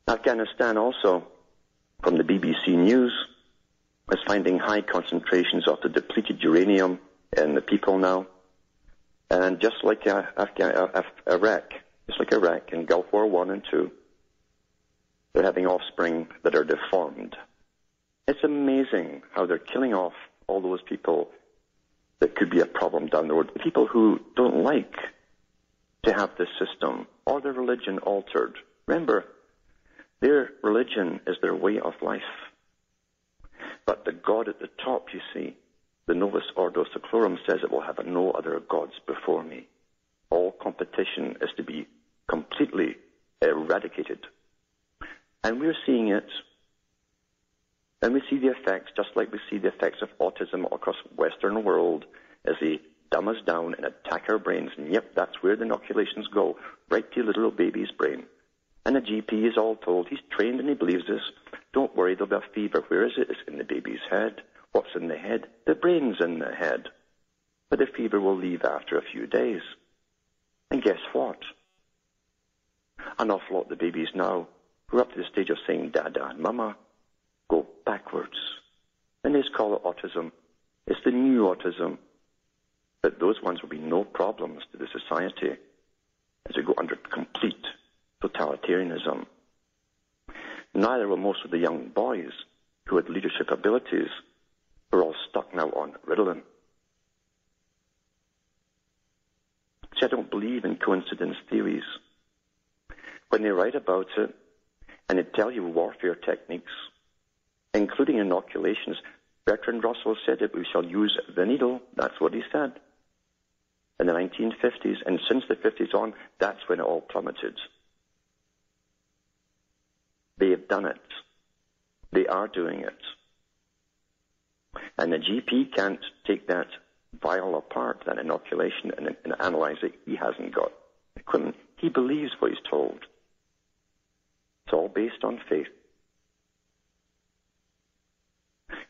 Afghanistan also, from the BBC News, is finding high concentrations of the depleted uranium in the people now. And just like Iraq, in Gulf War I and II, they're having offspring that are deformed. It's amazing how they're killing off all those people that could be a problem down the road. The people who don't like to have this system or their religion altered. Remember, their religion is their way of life. But the God at the top, you see, the Novus Ordo Seclorum says it will have no other gods before me. All competition is to be completely eradicated. And we're seeing it. And we see the effects, just like we see the effects of autism across the Western world, as they dumb us down and attack our brains. And yep, that's where the inoculations go, right to your little baby's brain. And the GP is all told, he's trained and he believes this, don't worry, there'll be a fever. Where is it? It's in the baby's head. What's in the head? The brain's in the head. But the fever will leave after a few days. And guess what? An awful lot of the babies now, who are up to the stage of saying Dada and Mama, go backwards. And they call it autism. It's the new autism. But those ones will be no problems to the society as we go under complete totalitarianism. Neither will most of the young boys who had leadership abilities, who are all stuck now on Ritalin. See, I don't believe in coincidence theories. When they write about it and they tell you warfare techniques, including inoculations, Bertrand Russell said that we shall use the needle. That's what he said in the 1950s. And since the 50s on, that's when it all plummeted. They have done it. They are doing it. And the GP can't take that vial apart, that inoculation, and analyze it. He hasn't got equipment. He believes what he's told. It's all based on faith.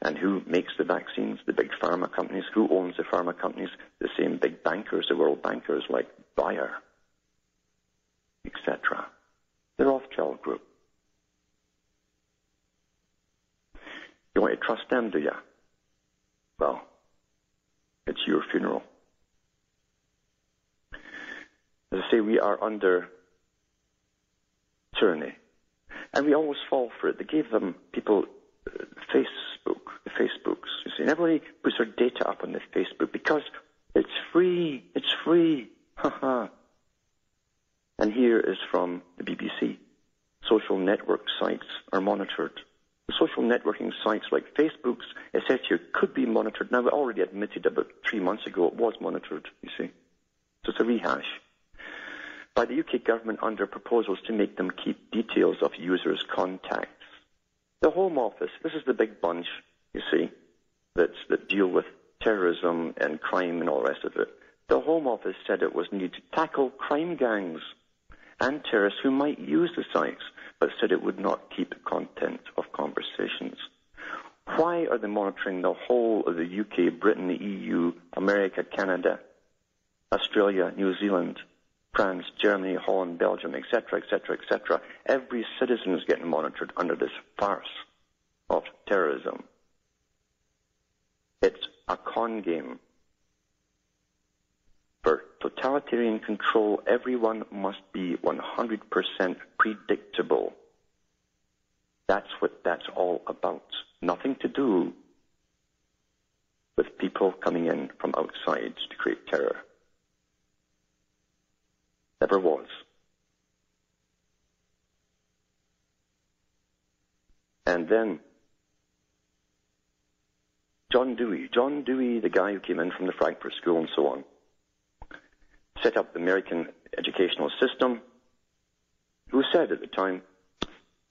And who makes the vaccines? The big pharma companies. Who owns the pharma companies? The same big bankers, the world bankers like Bayer, etc. The Rothschild Group. You want to trust them, do you? Well, it's your funeral. As I say, we are under tyranny. And we always fall for it. They gave them people the Facebooks, you see. And everybody puts their data up on the Facebook because it's free. It's free. Ha. And here is from the BBC. Social network sites are monitored. The social networking sites like Facebook's, it says here, could be monitored. Now, we already admitted about 3 months ago it was monitored, you see. So it's a rehash. By the UK government under proposals to make them keep details of users' contacts. The Home Office, this is the big bunch, you see, that deal with terrorism and crime and all the rest of it. The Home Office said it was needed to tackle crime gangs and terrorists who might use the sites, but said it would not keep content of conversations. Why are they monitoring the whole of the UK, Britain, the EU, America, Canada, Australia, New Zealand, France, Germany, Holland, Belgium, etc., etc., etc.? Every citizen is getting monitored under this farce of terrorism. It's a con game. For totalitarian control, everyone must be 100% predictable. That's what that's all about. Nothing to do with people coming in from outside to create terror. Never was. And then John Dewey, the guy who came in from the Frankfurt School and so on, set up the American educational system, who said at the time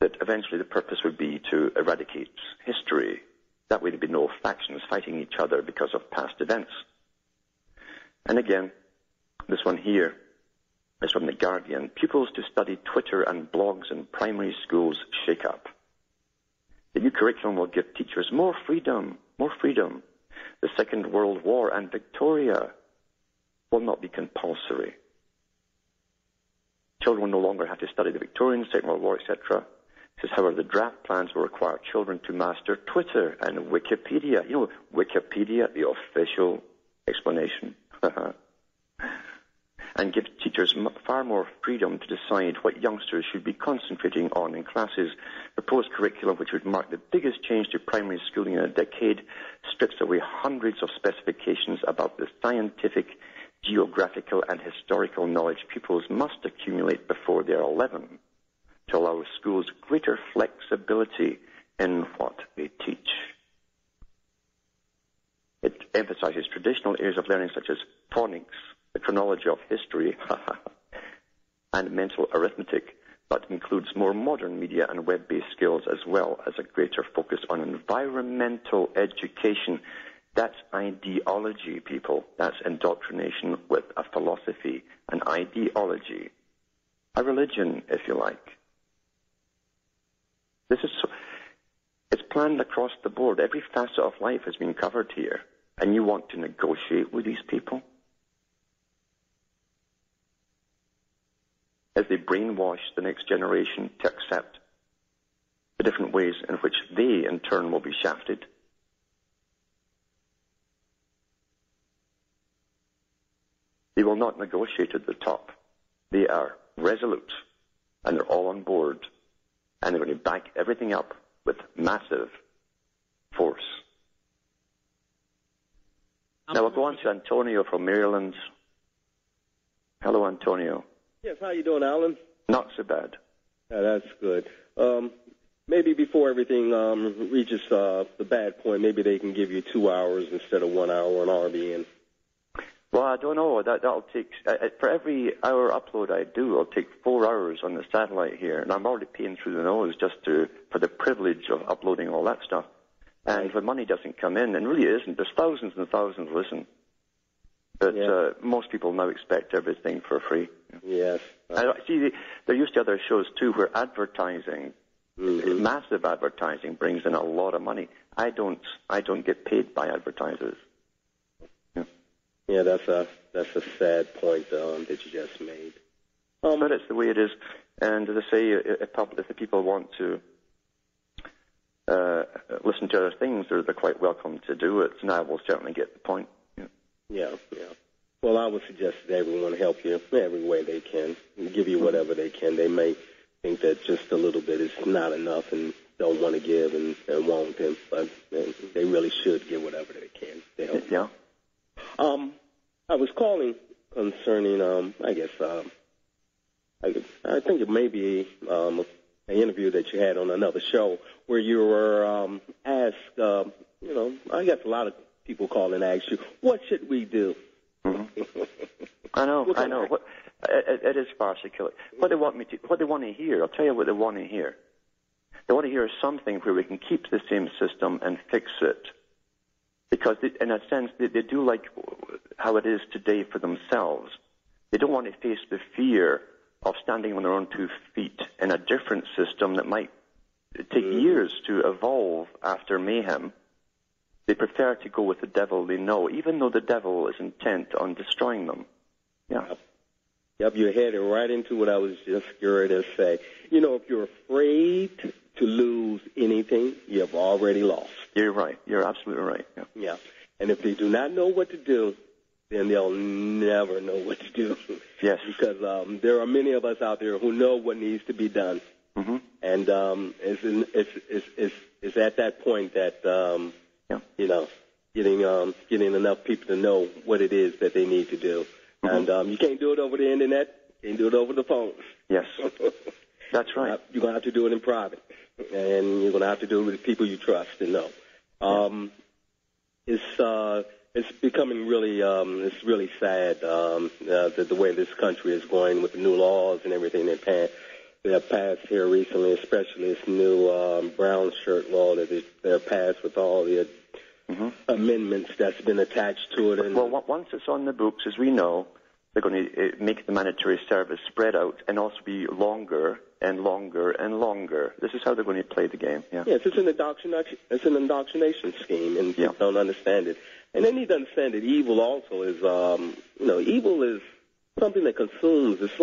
that eventually the purpose would be to eradicate history. That way there'd be no factions fighting each other because of past events. And again, this one here is from The Guardian. Pupils to study Twitter and blogs in primary schools shake up. The new curriculum will give teachers more freedom. The Second World War and Victoria will not be compulsory. Children will no longer have to study the Victorian, Second World War, etc. It says, however, the draft plans will require children to master Twitter and Wikipedia. You know, Wikipedia, the official explanation. And give teachers far more freedom to decide what youngsters should be concentrating on in classes. Proposed curriculum, which would mark the biggest change to primary schooling in a decade, strips away hundreds of specifications about the scientific, geographical, and historical knowledge pupils must accumulate before they are 11 to allow schools greater flexibility in what they teach. It emphasizes traditional areas of learning such as phonics, the chronology of history, and mental arithmetic, but includes more modern media and web-based skills as well as a greater focus on environmental education. That's ideology, people. That's indoctrination with a philosophy, an ideology, a religion, if you like. It's planned across the board. Every facet of life has been covered here, and you want to negotiate with these people? As they brainwash the next generation to accept the different ways in which they, in turn, will be shafted. They will not negotiate at the top. They are resolute, and they're all on board, and they're going to back everything up with massive force. Now we'll go on to Antonio from Maryland. Hello, Antonio. Yes, how you doing, Alan? Not so bad. That's good. Maybe before everything reaches the bad point, maybe they can give you 2 hours instead of 1 hour on RBN. Well, I don't know. That'll take, for every hour upload I do, it'll take 4 hours on the satellite here, and I'm already paying through the nose just for the privilege of uploading all that stuff. And the money doesn't come in, and really it isn't. There's thousands and thousands listen. But most people now expect everything for free. Yes. See, they're used to other shows, too, where advertising, massive advertising, brings in a lot of money. I don't get paid by advertisers. Yeah, that's a sad point that you just made. But it's the way it is. And as I say, if the people want to listen to other things, they're quite welcome to do it. And I will certainly get the point. Yeah. Well, I would suggest that everyone help you every way they can, and give you whatever they can. They may think that just a little bit is not enough and don't want to give and won't, but they really should give whatever they can to help. Yeah. I was calling concerning, I think it may be an interview that you had on another show where you were asked, I guess a lot of people call and ask you, what should we do? Mm-hmm. I know. It is farcical. What they want to hear, I'll tell you what they want to hear. They want to hear something where we can keep the same system and fix it. Because in a sense, they do like how it is today for themselves. They don't want to face the fear of standing on their own 2 feet in a different system that might take years to evolve after mayhem. They prefer to go with the devil they know, even though the devil is intent on destroying them. Yeah. Yep, you're headed right into what I was just going to say. If you're afraid to lose anything, you have already lost. You're right. You're absolutely right. Yeah. And if they do not know what to do, then they'll never know what to do. Yes. Because there are many of us out there who know what needs to be done. Mm-hmm. And it's at that point that, getting enough people to know what it is that they need to do. Mm-hmm. And you can't do it over the internet. You can't do it over the phone. Yes. That's right. You're going to have to do it in private. And you're going to have to do it with people you trust and know. It's becoming really, it's really sad the way this country is going with the new laws and everything they have passed here recently, especially this new brown shirt law that they're passed with all the amendments that's been attached to it. And well, once it's on the books, as we know, they're going to make the mandatory service spread out and also be longer and longer and longer. This is how they're going to play the game. Yeah. Yes, it's an indoctrination scheme, and people don't understand it. And they need to understand that evil also is, evil is something that consumes. It's